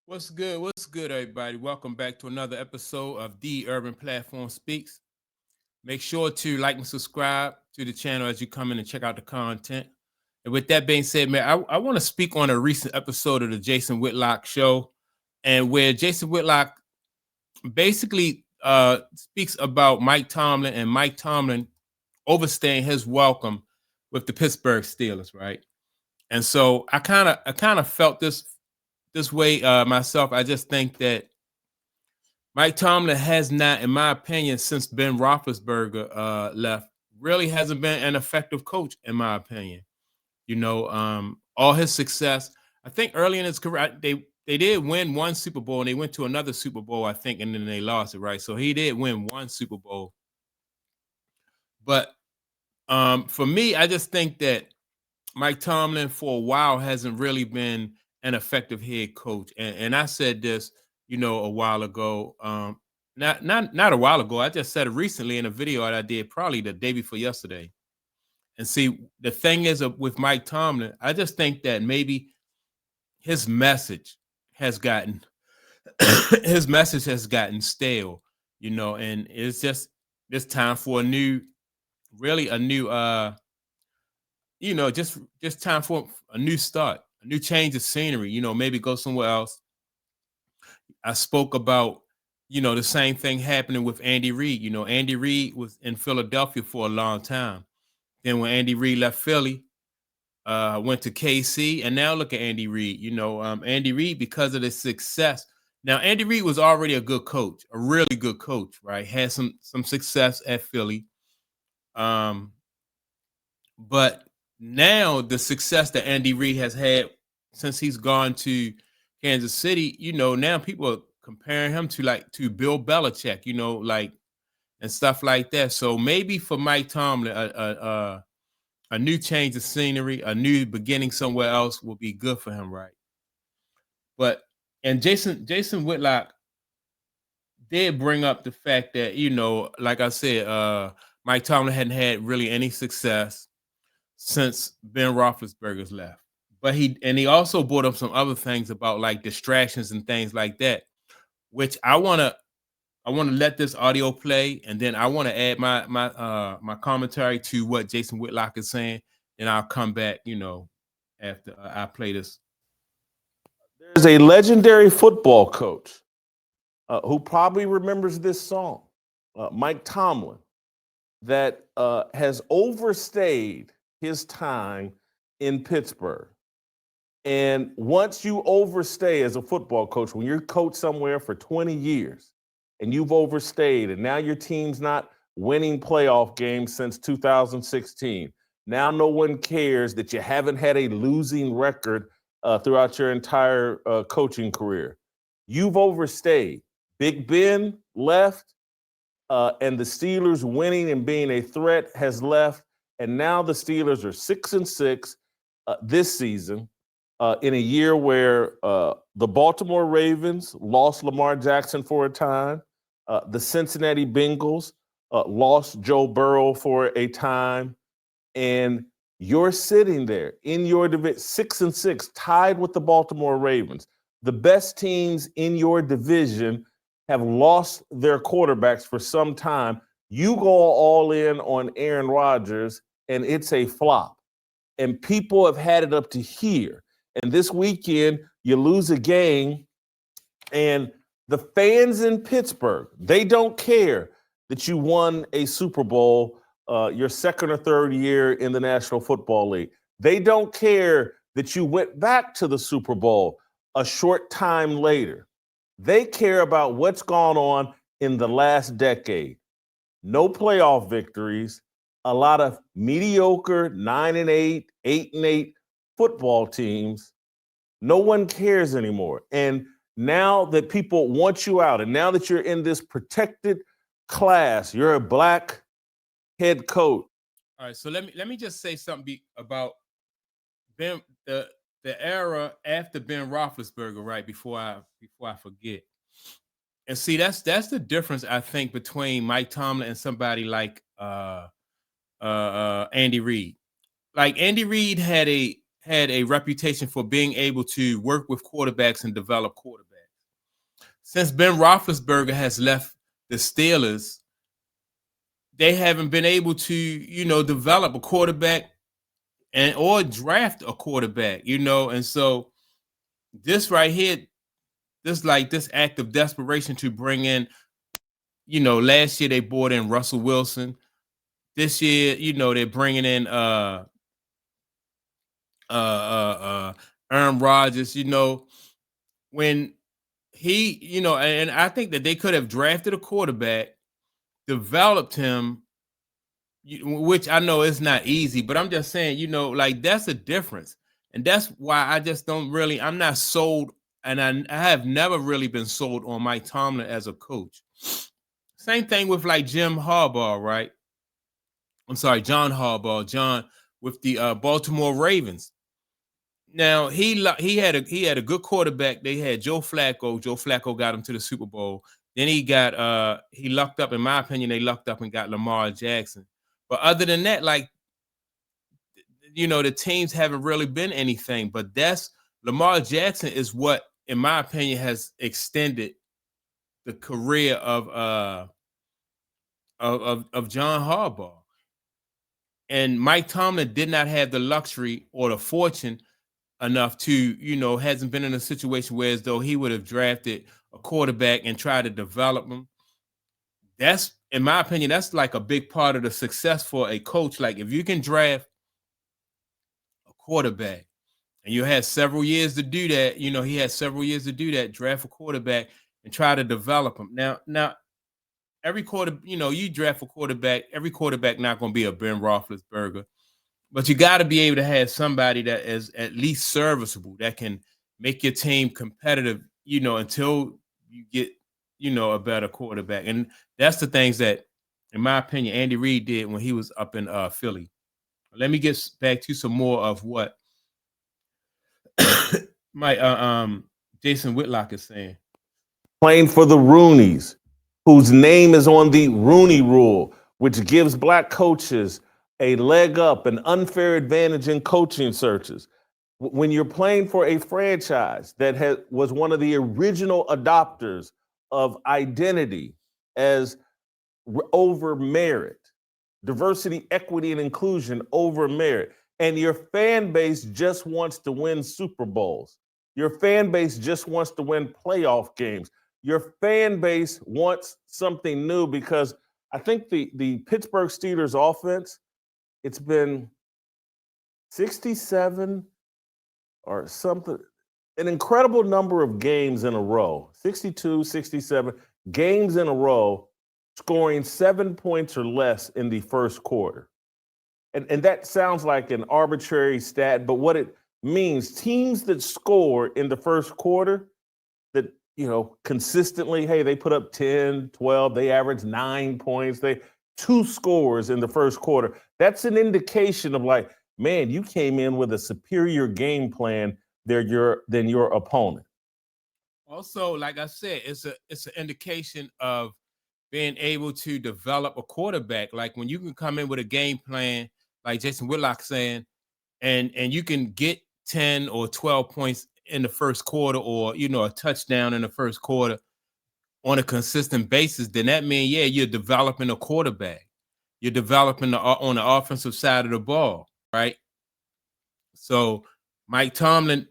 What's good? What's good, everybody? Welcome back to another episode of The Urban Platform Speaks. Make sure to like and subscribe to the channel as you come in and check out the content. And with that being said, man, I want to speak on a recent episode of the Jason Whitlock show, and where Jason Whitlock basically speaks about Mike Tomlin and Mike Tomlin overstaying his welcome with the Pittsburgh Steelers, right? And so I kind of felt this way myself. I just think that Mike Tomlin has not, in my opinion, since Ben Roethlisberger left, really hasn't been an effective coach, in my opinion. All his success. I think early in his career, they did win one Super Bowl and they went to another Super Bowl, I think, and then they lost it, right? So he did win one Super Bowl. But for me, I just think that Mike Tomlin for a while hasn't really been an effective head coach. And I said this, a while ago. Not a while ago. I just said it recently in a video that I did probably the day before yesterday. And see, the thing is with Mike Tomlin, I just think that maybe his message has gotten his message has gotten stale, and it's just time for just time for a new start, a new change of scenery, maybe go somewhere else. I spoke about, the same thing happening with Andy Reid. Andy Reid was in Philadelphia for a long time. Then when Andy Reid left Philly, went to KC, and now look at Andy Reid. Andy Reid, because of the success. Now, Andy Reid was already a good coach, a really good coach, right? Had some success at Philly. But now the success that Andy Reid has had since he's gone to Kansas City, now people are comparing him to Bill Belichick, and stuff like that. So maybe for Mike Tomlin, a new change of scenery, a new beginning somewhere else will be good for him, right? But and Jason Whitlock did bring up the fact that, like I said, Mike Tomlin hadn't had really any success since Ben Roethlisberger's left. But he also brought up some other things about like distractions and things like that, which I wanna let this audio play, and then I want to add my commentary to what Jason Whitlock is saying, and I'll come back, after I play this. There's a legendary football coach who probably remembers this song, Mike Tomlin, that has overstayed his time in Pittsburgh. And once you overstay as a football coach, when you're coached somewhere for 20 years and you've overstayed, and now your team's not winning playoff games since 2016, now no one cares that you haven't had a losing record throughout your entire coaching career. You've overstayed. Big Ben left, and the Steelers winning and being a threat has left. And now the Steelers are 6-6 this season, in a year where the Baltimore Ravens lost Lamar Jackson for a time, the Cincinnati Bengals lost Joe Burrow for a time, and you're sitting there in your division 6-6, tied with the Baltimore Ravens. The best teams in your division have lost their quarterbacks for some time. You go all in on Aaron Rodgers, and it's a flop. And people have had it up to here. And this weekend, you lose a game, and the fans in Pittsburgh, they don't care that you won a Super Bowl your second or third year in the National Football League. They don't care that you went back to the Super Bowl a short time later. They care about what's gone on in the last decade. No playoff victories, a lot of mediocre 9-8, 8-8 football teams. No one cares anymore. And now that people want you out, and now that you're in this protected class, you're a black head coach. All right, so let me just say something about Ben, the era after Ben Roethlisberger, right? Before I forget. And see, that's the difference, I think, between Mike Tomlin and somebody like Andy Reid. Like Andy Reid had a reputation for being able to work with quarterbacks and develop quarterbacks. since Ben Roethlisberger has left the Steelers, they haven't been able to, develop a quarterback or draft a quarterback, and so this right here, this act of desperation to bring in, last year they brought in Russell Wilson. This year, they're bringing in Aaron Rodgers, when he, and I think that they could have drafted a quarterback, developed him, which I know it's not easy, but I'm just saying, like that's a difference. And that's why I just don't really, I'm not sold, and I have never really been sold on Mike Tomlin as a coach. Same thing with like Jim Harbaugh, right? I'm sorry, John Harbaugh, John with the Baltimore Ravens. Now he had a good quarterback. They had Joe Flacco. Joe Flacco got him to the Super Bowl. Then he lucked up, in my opinion, they lucked up and got Lamar Jackson. But other than that, like, the teams haven't really been anything. But that's Lamar Jackson is what, in my opinion, has extended the career of John Harbaugh. And Mike Tomlin did not have the luxury or the fortune enough to, hasn't been in a situation where as though he would have drafted a quarterback and tried to develop him. That's, in my opinion, that's like a big part of the success for a coach. Like if you can draft a quarterback and you had several years to do that, he had several years to do that, draft a quarterback and try to develop him. Now, every you draft a quarterback, every quarterback not going to be a Ben Roethlisberger. But you got to be able to have somebody that is at least serviceable, that can make your team competitive, until you get, a better quarterback. And that's the things that, in my opinion, Andy Reid did when he was up in Philly. Let me get back to some more of what my Jason Whitlock is saying. Playing for the Rooneys, whose name is on the Rooney Rule, which gives black coaches a leg up, an unfair advantage in coaching searches. When you're playing for a franchise that was one of the original adopters of identity as over merit, diversity, equity, and inclusion over merit, and your fan base just wants to win Super Bowls, your fan base just wants to win playoff games, your fan base wants something new, because I think the Pittsburgh Steelers offense, it's been 67 or something, an incredible number of games in a row, 62, 67 games in a row, scoring 7 points or less in the first quarter. And that sounds like an arbitrary stat, but what it means, teams that score in the first quarter, that, consistently, hey, they put up 10, 12, they average 9 points, they 2 scores in the first quarter. That's an indication of like, man, you came in with a superior game plan than your opponent. Also, like I said, it's an indication of being able to develop a quarterback. Like when you can come in with a game plan, like Jason Whitlock saying, and you can get 10 or 12 points in the first quarter, or a touchdown in the first quarter on a consistent basis, then that means, yeah, you're developing a quarterback. You're developing on the offensive side of the ball, right? So Mike Tomlin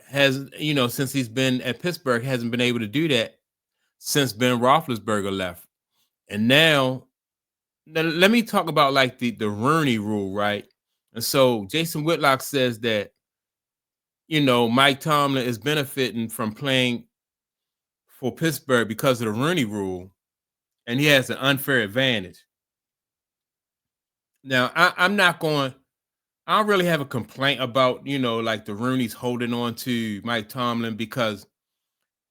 has, since he's been at Pittsburgh, hasn't been able to do that since Ben Roethlisberger left. And now let me talk about like the Rooney Rule, right? And so Jason Whitlock says that, Mike Tomlin is benefiting from playing for Pittsburgh because of the Rooney Rule, and he has an unfair advantage. Now, I don't really have a complaint about, like the Rooneys holding on to Mike Tomlin, because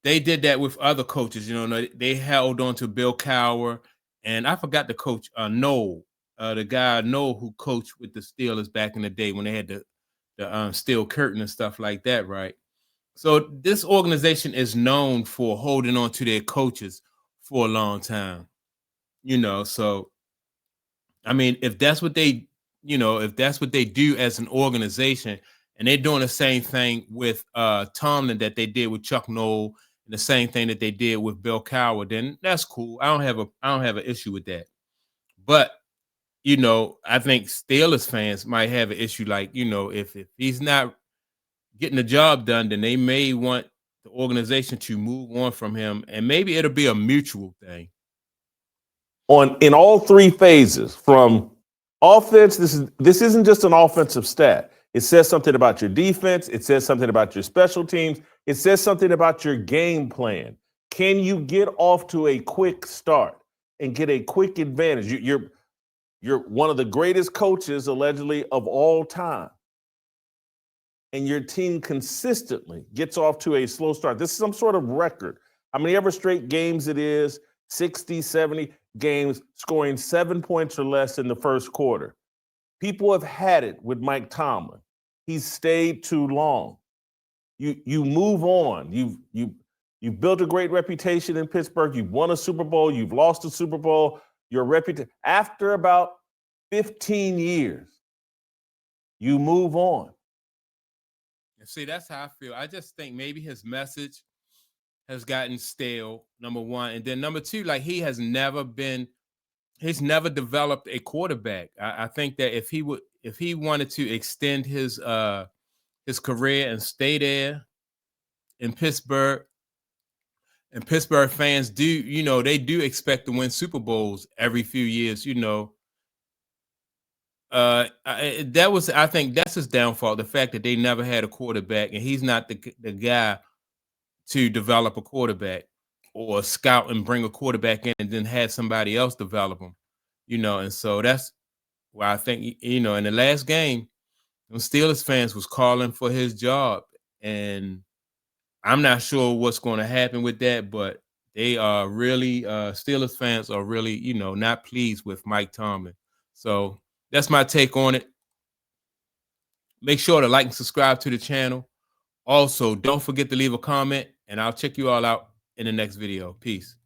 they did that with other coaches. They held on to Bill Cowher, and I forgot the coach, Noel, the guy Noel who coached with the Steelers back in the day when they had the steel curtain and stuff like that, right? So this organization is known for holding on to their coaches for a long time, so I mean, if that's what they do as an organization, and they're doing the same thing with Tomlin that they did with Chuck Noll and the same thing that they did with Bill Cowher, then that's cool. I don't have an issue with that. But I think Steelers fans might have an issue, like, if he's not getting the job done, then they may want the organization to move on from him, and maybe it'll be a mutual thing. In all three phases, from offense, this isn't just an offensive stat. It says something about your defense. It says something about your special teams. It says something about your game plan. Can you get off to a quick start and get a quick advantage? You're one of the greatest coaches, allegedly, of all time. And your team consistently gets off to a slow start. This is some sort of record. How many ever straight games it is, 60, 70 games, scoring 7 points or less in the first quarter. People have had it with Mike Tomlin. He's stayed too long. You move on. You've built a great reputation in Pittsburgh. You've won a Super Bowl. You've lost a Super Bowl. Your reputation, after about 15 years, you move on. See, that's how I feel. I just think maybe his message has gotten stale, number one. And then number two, like, he's never developed a quarterback. I think that if he wanted to extend his career and stay there in Pittsburgh, and Pittsburgh fans they do expect to win Super Bowls every few years, I think that's his downfall, the fact that they never had a quarterback, and he's not the guy to develop a quarterback or scout and bring a quarterback in and then have somebody else develop him, and so that's why I think, in the last game, the Steelers fans was calling for his job, and I'm not sure what's going to happen with that, but they are really, Steelers fans are really, not pleased with Mike Tomlin. So that's my take on it. Make sure to like and subscribe to the channel. Also, don't forget to leave a comment, and I'll check you all out in the next video. Peace.